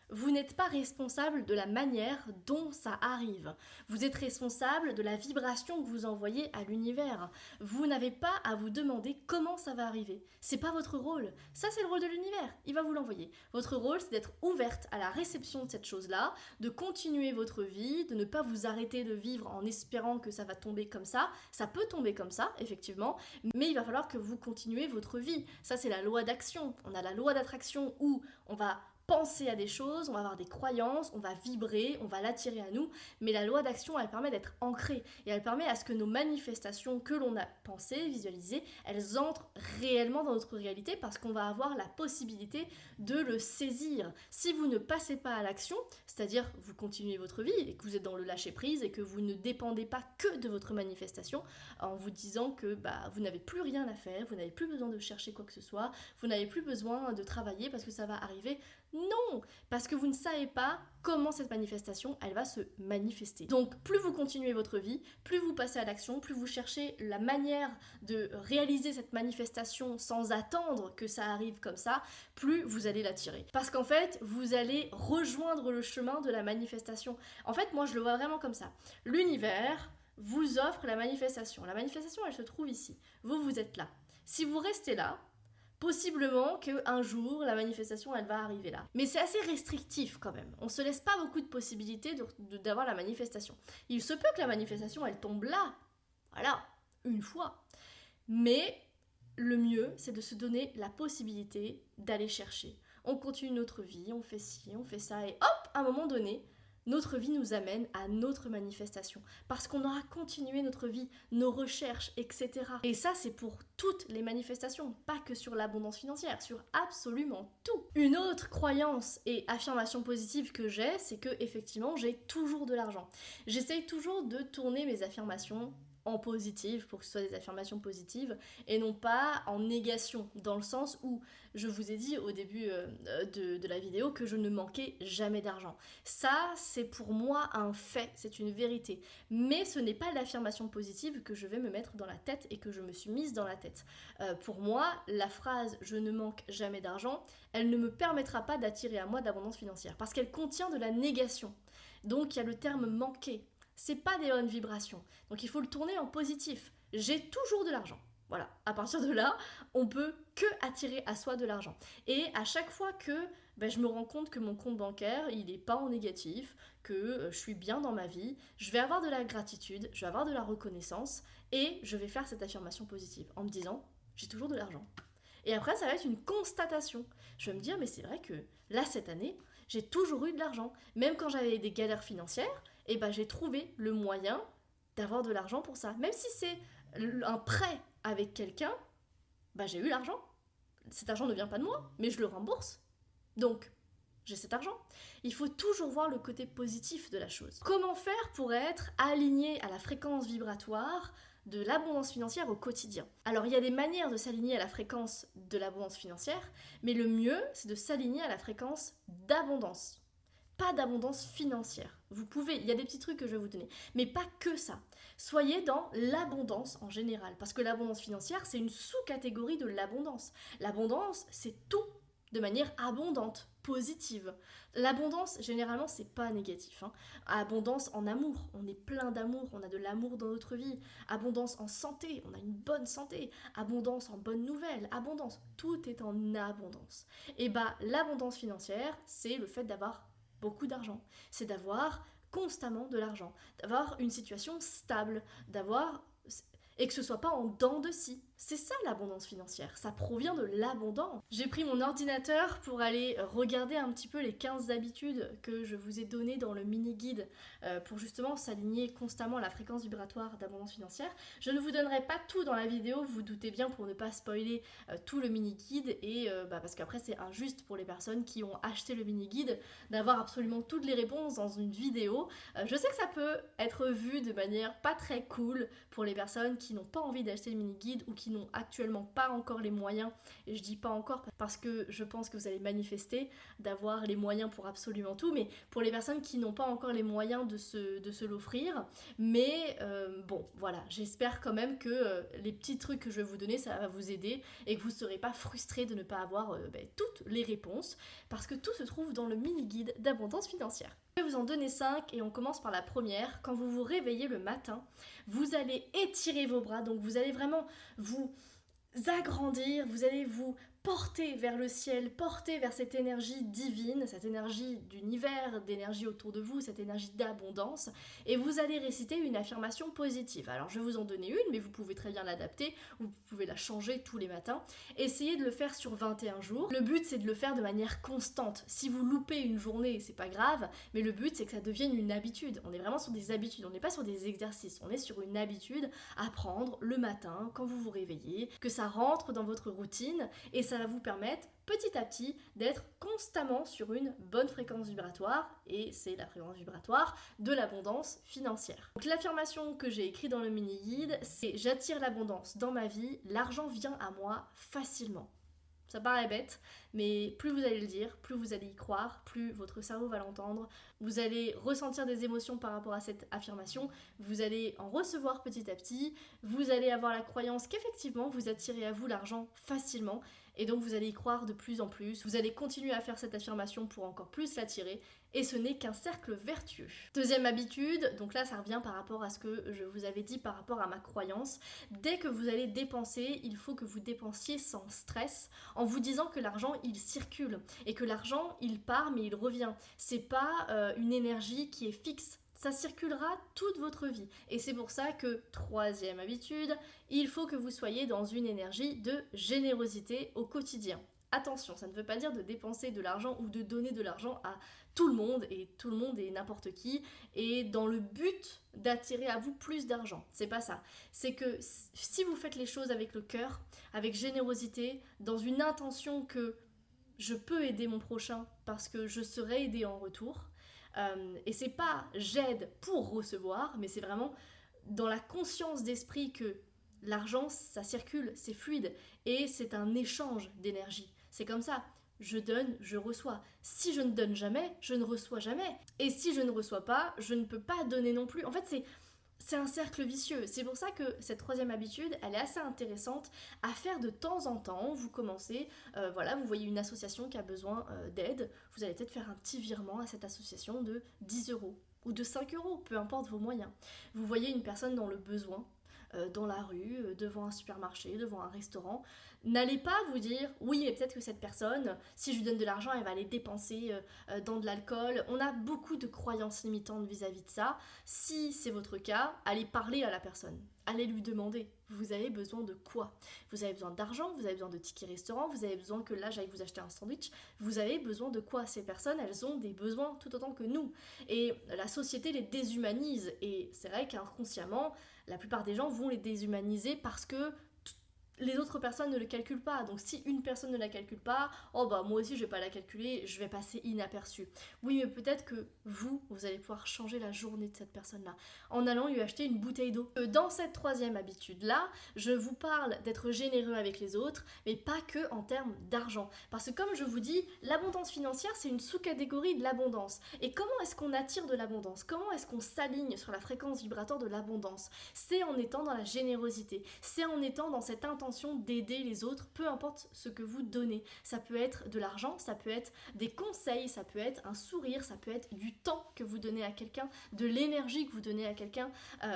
A: vous n'êtes pas responsable de la manière dont ça arrive. Vous êtes responsable de la vibration que vous envoyez à l'univers. Vous n'avez pas à vous demander comment ça va arriver. C'est pas votre rôle. Ça, c'est le rôle de l'univers. Il va vous l'envoyer. Votre rôle, c'est d'être ouverte à la réception de cette chose-là, de continuer votre vie, de ne pas vous arrêter de vivre en espérant que ça va tomber comme ça. Ça peut tomber comme ça, effectivement, mais il va falloir que vous continuez votre vie. Ça, c'est la loi d'action. On a la loi d'attraction où on va penser à des choses, on va avoir des croyances, on va vibrer, on va l'attirer à nous, mais la loi d'action, elle permet d'être ancrée et elle permet à ce que nos manifestations que l'on a pensées, visualisées, elles entrent réellement dans notre réalité parce qu'on va avoir la possibilité de le saisir. Si vous ne passez pas à l'action, c'est-à-dire vous continuez votre vie et que vous êtes dans le lâcher-prise et que vous ne dépendez pas que de votre manifestation en vous disant que vous n'avez plus rien à faire, vous n'avez plus besoin de chercher quoi que ce soit, vous n'avez plus besoin de travailler parce que ça va arriver. Non, parce que vous ne savez pas comment cette manifestation, elle va se manifester. Donc plus vous continuez votre vie, plus vous passez à l'action, plus vous cherchez la manière de réaliser cette manifestation sans attendre que ça arrive comme ça, plus vous allez l'attirer. Parce qu'en fait, vous allez rejoindre le chemin de la manifestation. En fait, moi je le vois vraiment comme ça. L'univers vous offre la manifestation. La manifestation, elle se trouve ici. Vous êtes là. Si vous restez là, possiblement qu'un jour, la manifestation, elle va arriver là. Mais c'est assez restrictif quand même. On se laisse pas beaucoup de possibilités d'avoir la manifestation. Il se peut que la manifestation, elle tombe là. Voilà, une fois. Mais le mieux, c'est de se donner la possibilité d'aller chercher. On continue notre vie, on fait ci, on fait ça, et hop, à un moment donné, notre vie nous amène à notre manifestation. Parce qu'on aura continué notre vie, nos recherches, etc. Et ça, c'est pour toutes les manifestations, pas que sur l'abondance financière, sur absolument tout. Une autre croyance et affirmation positive que j'ai, c'est que effectivement, j'ai toujours de l'argent. J'essaye toujours de tourner mes affirmations en positive pour que ce soit des affirmations positives et non pas en négation, dans le sens où je vous ai dit au début de la vidéo que je ne manquais jamais d'argent. Ça, c'est pour moi un fait, c'est une vérité. Mais ce n'est pas l'affirmation positive que je vais me mettre dans la tête et que je me suis mise dans la tête. Pour moi, la phrase « je ne manque jamais d'argent », elle ne me permettra pas d'attirer à moi d'abondance financière parce qu'elle contient de la négation. Donc il y a le terme « manquer ». C'est pas des bonnes vibrations. Donc il faut le tourner en positif. J'ai toujours de l'argent. Voilà, à partir de là, on peut que attirer à soi de l'argent. Et à chaque fois que je me rends compte que mon compte bancaire, il n'est pas en négatif, que je suis bien dans ma vie, je vais avoir de la gratitude, je vais avoir de la reconnaissance et je vais faire cette affirmation positive en me disant, j'ai toujours de l'argent. Et après, ça va être une constatation. Je vais me dire, mais c'est vrai que là, cette année, j'ai toujours eu de l'argent. Même quand j'avais des galères financières, j'ai trouvé le moyen d'avoir de l'argent pour ça. Même si c'est un prêt avec quelqu'un, j'ai eu l'argent. Cet argent ne vient pas de moi, mais je le rembourse. Donc, j'ai cet argent. Il faut toujours voir le côté positif de la chose. Comment faire pour être aligné à la fréquence vibratoire de l'abondance financière au quotidien? Alors, il y a des manières de s'aligner à la fréquence de l'abondance financière, mais le mieux, c'est de s'aligner à la fréquence d'abondance. Pas d'abondance financière. Vous pouvez, il y a des petits trucs que je vais vous donner, mais pas que ça. Soyez dans l'abondance en général, parce que l'abondance financière, c'est une sous-catégorie de l'abondance. L'abondance, c'est tout de manière abondante, positive. L'abondance, généralement, c'est pas négatif. Abondance en amour, on est plein d'amour, on a de l'amour dans notre vie. Abondance en santé, on a une bonne santé. Abondance en bonnes nouvelles, abondance, tout est en abondance. Et l'abondance financière, c'est le fait d'avoir beaucoup d'argent. C'est d'avoir constamment de l'argent, d'avoir une situation stable, et que ce soit pas en dents de scie. C'est ça l'abondance financière, ça provient de l'abondance. J'ai pris mon ordinateur pour aller regarder un petit peu les 15 habitudes que je vous ai données dans le mini-guide pour justement s'aligner constamment à la fréquence vibratoire d'abondance financière. Je ne vous donnerai pas tout dans la vidéo, vous vous doutez bien, pour ne pas spoiler tout le mini-guide et parce qu'après c'est injuste pour les personnes qui ont acheté le mini-guide d'avoir absolument toutes les réponses dans une vidéo. Je sais que ça peut être vu de manière pas très cool pour les personnes qui n'ont pas envie d'acheter le mini-guide ou qui n'ont actuellement pas encore les moyens, et je dis pas encore parce que je pense que vous allez manifester d'avoir les moyens pour absolument tout, mais pour les personnes qui n'ont pas encore les moyens de se l'offrir, mais bon voilà, j'espère quand même que les petits trucs que je vais vous donner, ça va vous aider et que vous ne serez pas frustrés de ne pas avoir toutes les réponses, parce que tout se trouve dans le mini-guide d'abondance financière. Je vais vous en donner 5 et on commence par la première. Quand vous vous réveillez le matin, vous allez étirer vos bras, donc vous allez vraiment vous agrandir, vous allez vous porter vers le ciel, porter vers cette énergie divine, cette énergie d'univers, d'énergie autour de vous, cette énergie d'abondance, et vous allez réciter une affirmation positive. Alors je vais vous en donner une, mais vous pouvez très bien l'adapter, vous pouvez la changer tous les matins. Essayez de le faire sur 21 jours. Le but, c'est de le faire de manière constante. Si vous loupez une journée, c'est pas grave, mais le but, c'est que ça devienne une habitude. On est vraiment sur des habitudes, on n'est pas sur des exercices, on est sur une habitude à prendre le matin, quand vous vous réveillez, que ça rentre dans votre routine, et ça va vous permettre petit à petit d'être constamment sur une bonne fréquence vibratoire, et c'est la fréquence vibratoire de l'abondance financière. Donc l'affirmation que j'ai écrite dans le mini-guide, c'est « J'attire l'abondance dans ma vie, l'argent vient à moi facilement ». Ça paraît bête, mais plus vous allez le dire, plus vous allez y croire, plus votre cerveau va l'entendre, vous allez ressentir des émotions par rapport à cette affirmation, vous allez en recevoir petit à petit, vous allez avoir la croyance qu'effectivement vous attirez à vous l'argent facilement, et donc vous allez y croire de plus en plus, vous allez continuer à faire cette affirmation pour encore plus l'attirer, et ce n'est qu'un cercle vertueux. Deuxième habitude, donc là ça revient par rapport à ce que je vous avais dit par rapport à ma croyance, dès que vous allez dépenser, il faut que vous dépensiez sans stress, en vous disant que l'argent il circule, et que l'argent il part mais il revient. C'est pas une énergie qui est fixe. Ça circulera toute votre vie. Et c'est pour ça que, troisième habitude, il faut que vous soyez dans une énergie de générosité au quotidien. Attention, ça ne veut pas dire de dépenser de l'argent ou de donner de l'argent à tout le monde et n'importe qui, et dans le but d'attirer à vous plus d'argent. C'est pas ça. C'est que si vous faites les choses avec le cœur, avec générosité, dans une intention que je peux aider mon prochain parce que je serai aidé en retour, et c'est pas j'aide pour recevoir, mais c'est vraiment dans la conscience d'esprit que l'argent, ça circule, c'est fluide, et c'est un échange d'énergie. C'est comme ça. Je donne, je reçois. Si je ne donne jamais, je ne reçois jamais. Et si je ne reçois pas, je ne peux pas donner non plus. En fait, c'est un cercle vicieux. C'est pour ça que cette troisième habitude, elle est assez intéressante à faire de temps en temps. Vous commencez, voilà, vous voyez une association qui a besoin d'aide, vous allez peut-être faire un petit virement à cette association de 10 € ou de 5 €, peu importe vos moyens. Vous voyez une personne dans le besoin, dans la rue, devant un supermarché, devant un restaurant, n'allez pas vous dire oui mais peut-être que cette personne, si je lui donne de l'argent, elle va aller dépenser dans de l'alcool. On a beaucoup de croyances limitantes vis-à-vis de ça. Si c'est votre cas, allez parler à la personne, allez lui demander vous avez besoin de quoi. Vous avez besoin d'argent, vous avez besoin de tickets restaurant, vous avez besoin que là j'aille vous acheter un sandwich, vous avez besoin de quoi. Ces personnes, elles ont des besoins tout autant que nous, et la société les déshumanise, et c'est vrai qu'inconsciemment la plupart des gens vont les déshumaniser parce que les autres personnes ne le calculent pas. Donc si une personne ne la calcule pas, oh bah moi aussi je vais pas la calculer, je vais passer inaperçu. Oui, mais peut-être que vous allez pouvoir changer la journée de cette personne-là en allant lui acheter une bouteille d'eau. Dans cette troisième habitude-là, je vous parle d'être généreux avec les autres, mais pas que en termes d'argent. Parce que comme je vous dis, l'abondance financière, c'est une sous-catégorie de l'abondance. Et comment est-ce qu'on attire de l'abondance? Comment est-ce qu'on s'aligne sur la fréquence vibratoire de l'abondance? C'est en étant dans la générosité, c'est en étant dans cette intention d'aider les autres, peu importe ce que vous donnez. Ça peut être de l'argent, ça peut être des conseils, ça peut être un sourire, ça peut être du temps que vous donnez à quelqu'un, de l'énergie que vous donnez à quelqu'un,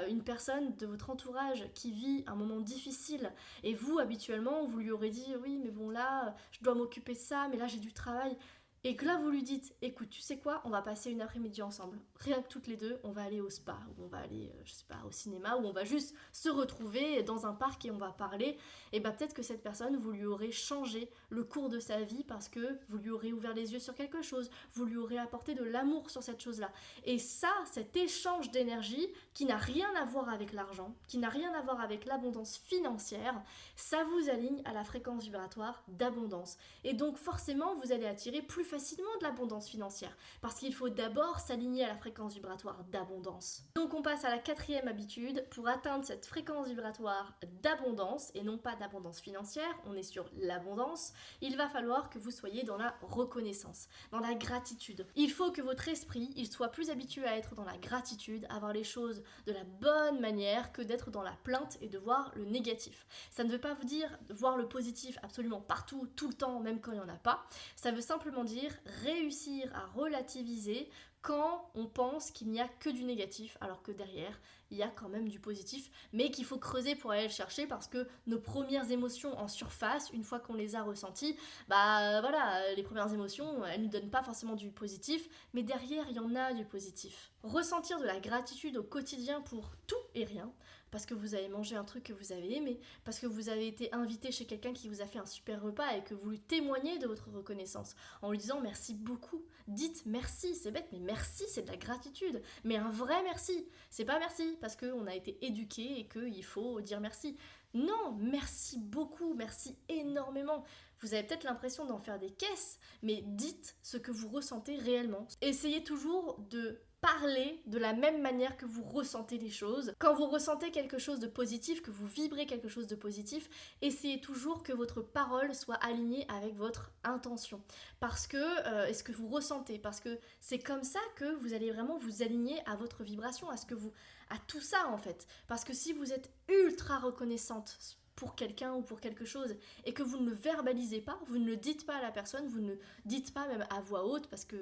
A: une personne de votre entourage qui vit un moment difficile, et vous habituellement vous lui aurez dit oui mais bon là je dois m'occuper de ça, mais là j'ai du travail. Et que là vous lui dites, écoute, tu sais quoi, on va passer une après-midi ensemble, rien que toutes les deux, on va aller au spa, ou on va aller, je sais pas, au cinéma, ou on va juste se retrouver dans un parc et on va parler. Et bah peut-être que cette personne, vous lui aurez changé le cours de sa vie parce que vous lui aurez ouvert les yeux sur quelque chose, vous lui aurez apporté de l'amour sur cette chose-là. Et ça, cet échange d'énergie qui n'a rien à voir avec l'argent, qui n'a rien à voir avec l'abondance financière, ça vous aligne à la fréquence vibratoire d'abondance. Et donc forcément, vous allez attirer plus facilement de l'abondance financière, parce qu'il faut d'abord s'aligner à la fréquence vibratoire d'abondance. Donc on passe à la quatrième habitude. Pour atteindre cette fréquence vibratoire d'abondance, et non pas d'abondance financière, on est sur l'abondance, il va falloir que vous soyez dans la reconnaissance, dans la gratitude. Il faut que votre esprit, il soit plus habitué à être dans la gratitude, à voir les choses de la bonne manière que d'être dans la plainte et de voir le négatif. Ça ne veut pas vous dire voir le positif absolument partout, tout le temps, même quand il n'y en a pas. Ça veut simplement dire réussir à relativiser quand on pense qu'il n'y a que du négatif, alors que derrière, il y a quand même du positif, mais qu'il faut creuser pour aller le chercher, parce que nos premières émotions en surface, une fois qu'on les a ressenties, bah voilà, les premières émotions, elles ne nous donnent pas forcément du positif, mais derrière, il y en a du positif. Ressentir de la gratitude au quotidien pour tout et rien, parce que vous avez mangé un truc que vous avez aimé, parce que vous avez été invité chez quelqu'un qui vous a fait un super repas et que vous lui témoignez de votre reconnaissance en lui disant merci beaucoup. Dites merci, c'est bête, mais merci, c'est de la gratitude. Mais un vrai merci. C'est pas merci parce qu'on a été éduqué et qu'il faut dire merci. Non, merci beaucoup, merci énormément. Vous avez peut-être l'impression d'en faire des caisses, mais dites ce que vous ressentez réellement. Essayez toujours de parler de la même manière que vous ressentez les choses. Quand vous ressentez quelque chose de positif, que vous vibrez quelque chose de positif, essayez toujours que votre parole soit alignée avec votre intention. Parce que, est-ce que vous ressentez, parce que c'est comme ça que vous allez vraiment vous aligner à votre vibration, à tout ça en fait. Parce que si vous êtes ultra reconnaissante pour quelqu'un ou pour quelque chose et que vous ne le verbalisez pas, vous ne le dites pas à la personne, vous ne le dites pas même à voix haute parce que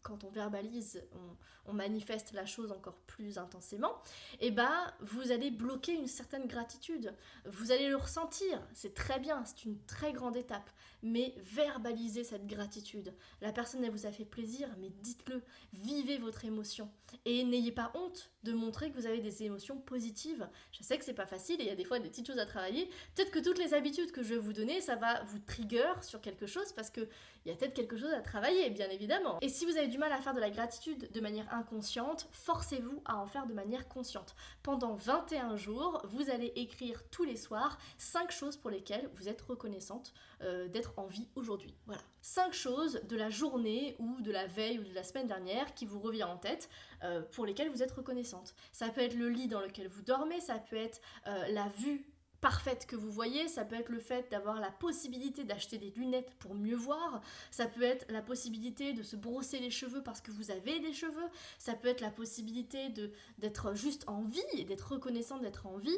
A: quand on verbalise, on manifeste la chose encore plus intensément, et bah vous allez bloquer une certaine gratitude. Vous allez le ressentir, c'est très bien, c'est une très grande étape, mais verbalisez cette gratitude. La personne, elle vous a fait plaisir, mais dites-le, vivez votre émotion. Et n'ayez pas honte de montrer que vous avez des émotions positives. Je sais que c'est pas facile et il y a des fois des petites choses à travailler. Peut-être que toutes les habitudes que je vais vous donner, ça va vous trigger sur quelque chose parce que il y a peut-être quelque chose à travailler, bien évidemment. Et si vous avez du mal à faire de la gratitude de manière inconsciente, forcez-vous à en faire de manière consciente. Pendant 21 jours, vous allez écrire tous les soirs 5 choses pour lesquelles vous êtes reconnaissante d'être en vie aujourd'hui. Voilà. 5 choses de la journée ou de la veille ou de la semaine dernière qui vous revient en tête pour lesquelles vous êtes reconnaissante. Ça peut être le lit dans lequel vous dormez, ça peut être la vue parfaite que vous voyez, ça peut être le fait d'avoir la possibilité d'acheter des lunettes pour mieux voir, ça peut être la possibilité de se brosser les cheveux parce que vous avez des cheveux, ça peut être la possibilité d'être juste en vie et d'être reconnaissant d'être en vie.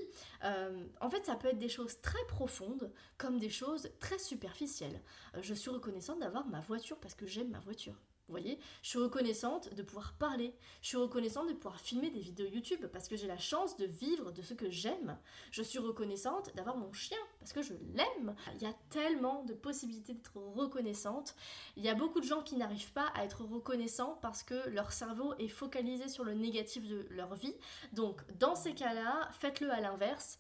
A: En fait, ça peut être des choses très profondes comme des choses très superficielles. Je suis reconnaissante d'avoir ma voiture parce que j'aime ma voiture. Vous voyez, je suis reconnaissante de pouvoir parler, je suis reconnaissante de pouvoir filmer des vidéos YouTube parce que j'ai la chance de vivre de ce que j'aime. Je suis reconnaissante d'avoir mon chien parce que je l'aime. Il y a tellement de possibilités d'être reconnaissante. Il y a beaucoup de gens qui n'arrivent pas à être reconnaissants parce que leur cerveau est focalisé sur le négatif de leur vie. Donc, dans ces cas-là, faites-le à l'inverse.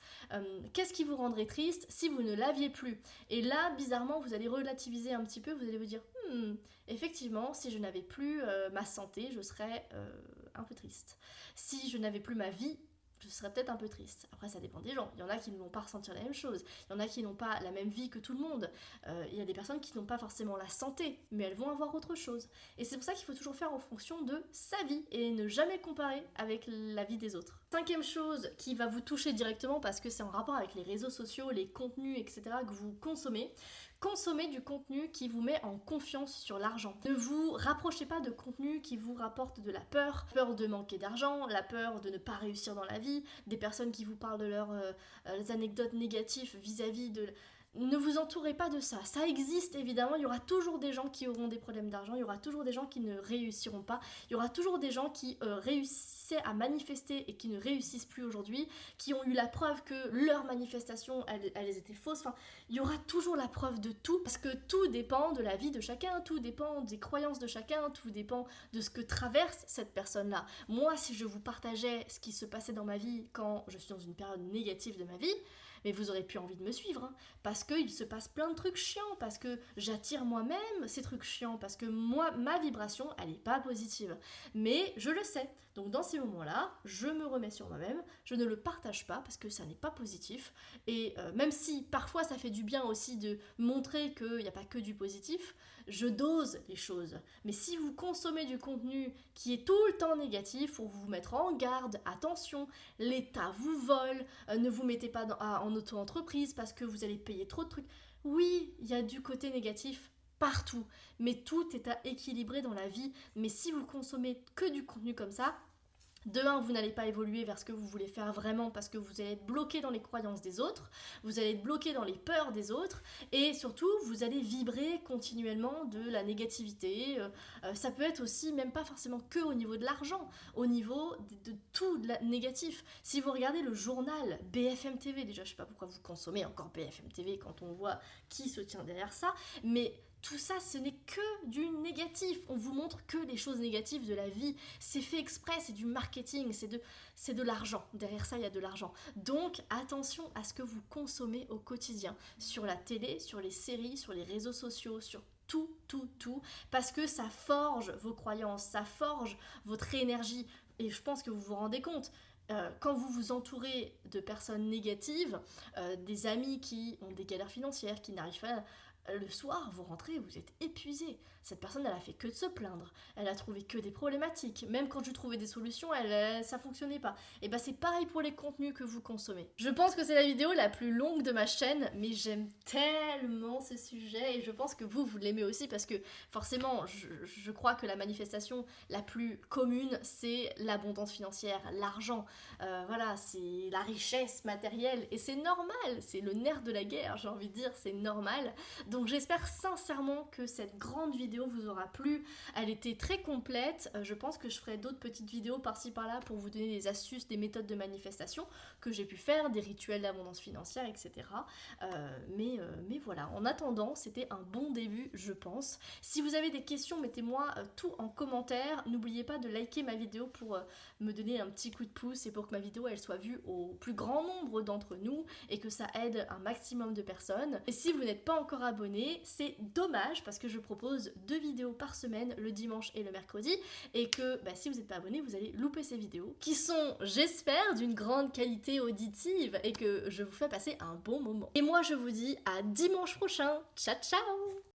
A: Qu'est-ce qui vous rendrait triste si vous ne l'aviez plus? Et là, bizarrement, vous allez relativiser un petit peu, vous allez vous dire effectivement, si je n'avais plus ma santé, je serais un peu triste. Si je n'avais plus ma vie, je serais peut-être un peu triste. Après, ça dépend des gens. Il y en a qui ne vont pas ressentir la même chose. Il y en a qui n'ont pas la même vie que tout le monde. Il y a des personnes qui n'ont pas forcément la santé, mais elles vont avoir autre chose. Et c'est pour ça qu'il faut toujours faire en fonction de sa vie et ne jamais comparer avec la vie des autres. 5e chose qui va vous toucher directement parce que c'est en rapport avec les réseaux sociaux, les contenus, etc. que vous consommez. Consommez du contenu qui vous met en confiance sur l'argent. Ne vous rapprochez pas de contenu qui vous rapporte de la peur de manquer d'argent, la peur de ne pas réussir dans la vie, des personnes qui vous parlent de leurs anecdotes négatives vis-à-vis de... Ne vous entourez pas de ça. Ça existe évidemment, il y aura toujours des gens qui auront des problèmes d'argent, il y aura toujours des gens qui ne réussiront pas, il y aura toujours des gens qui réussissaient à manifester et qui ne réussissent plus aujourd'hui, qui ont eu la preuve que leurs manifestations, elles étaient fausses. Enfin, il y aura toujours la preuve de tout, parce que tout dépend de la vie de chacun, tout dépend des croyances de chacun, tout dépend de ce que traverse cette personne-là. Moi, si je vous partageais ce qui se passait dans ma vie quand je suis dans une période négative de ma vie, mais vous aurez plus envie de me suivre, hein, parce qu'il se passe plein de trucs chiants, parce que j'attire moi-même ces trucs chiants, parce que moi, ma vibration, elle n'est pas positive. Mais je le sais, donc dans ces moments-là, je me remets sur moi-même, je ne le partage pas, parce que ça n'est pas positif, et même si parfois ça fait du bien aussi de montrer qu'il n'y a pas que du positif, je dose les choses. Mais si vous consommez du contenu qui est tout le temps négatif, pour vous mettre en garde, attention, l'État vous vole, ne vous mettez pas en auto-entreprise parce que vous allez payer trop de trucs. Oui, il y a du côté négatif partout, mais tout est à équilibrer dans la vie. Mais si vous consommez que du contenu comme ça, de un, vous n'allez pas évoluer vers ce que vous voulez faire vraiment parce que vous allez être bloqué dans les croyances des autres, vous allez être bloqué dans les peurs des autres et surtout, vous allez vibrer continuellement de la négativité. Ça peut être aussi, même pas forcément que au niveau de l'argent, au niveau de tout de la négatif. Si vous regardez le journal BFM TV, déjà je sais pas pourquoi vous consommez encore BFM TV quand on voit qui se tient derrière ça, mais tout ça, ce n'est que du négatif. On vous montre que les choses négatives de la vie. C'est fait exprès, c'est du marketing, c'est de l'argent. Derrière ça, il y a de l'argent. Donc, attention à ce que vous consommez au quotidien. Sur la télé, sur les séries, sur les réseaux sociaux, sur tout, parce que ça forge vos croyances, ça forge votre énergie. Et je pense que vous vous rendez compte. Quand vous vous entourez de personnes négatives, des amis qui ont des galères financières, qui n'arrivent pas le soir, vous rentrez, vous êtes épuisé. Cette personne, elle a fait que de se plaindre. Elle a trouvé que des problématiques. Même quand je trouvais des solutions, ça fonctionnait pas. Et bah c'est pareil pour les contenus que vous consommez. Je pense que c'est la vidéo la plus longue de ma chaîne, mais j'aime tellement ce sujet et je pense que vous l'aimez aussi parce que forcément, je crois que la manifestation la plus commune, c'est l'abondance financière, l'argent. Voilà, c'est la richesse matérielle et c'est normal, c'est le nerf de la guerre, j'ai envie de dire, c'est normal. Donc j'espère sincèrement que cette grande vidéo vous aura plu. Elle était très complète. Je pense que je ferai d'autres petites vidéos par-ci par-là pour vous donner des astuces, des méthodes de manifestation que j'ai pu faire, des rituels d'abondance financière, etc. Mais voilà, en attendant, c'était un bon début, je pense. Si vous avez des questions, mettez-moi tout en commentaire. N'oubliez pas de liker ma vidéo pour me donner un petit coup de pouce et pour que ma vidéo elle soit vue au plus grand nombre d'entre nous et que ça aide un maximum de personnes. Et si vous n'êtes pas encore abonné, c'est dommage parce que je propose 2 vidéos par semaine, le dimanche et le mercredi, et que si vous n'êtes pas abonné, vous allez louper ces vidéos qui sont, j'espère, d'une grande qualité auditive et que je vous fais passer un bon moment. Et moi je vous dis à dimanche prochain. Ciao ciao!